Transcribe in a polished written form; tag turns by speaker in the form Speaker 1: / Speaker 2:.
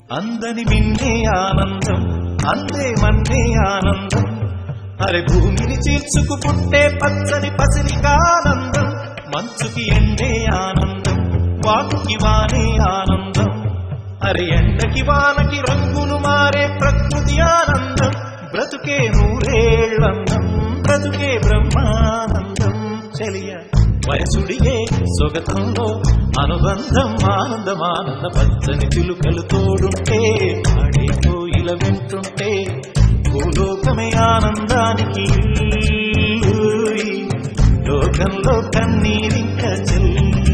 Speaker 1: అందని మిన్నే ఆనందం అందే మన్నే ఆనందం అరే భూమిని చీల్చుకు పుట్టే పచ్చని పసిరికానందం మంచుకి ఎండే ఆనందం వాకుకి వానే ఆనందం అరే ఎండకి వానకి రంగులు మారే ప్రకృతి ఆనందం బ్రతుకే నూరేళ్లందం బ్రతుకే బ్రహ్మానందం చెలియ వయసుడిగే సొగతంలో అనుబంధం ఆనందమానంద పచ్చని చిలుకలు తోడుంటే ఆడే కోయిల వింటుంటే భూలోకమే ఆనందానికి లోకంలో కన్నీరింక చెల్లి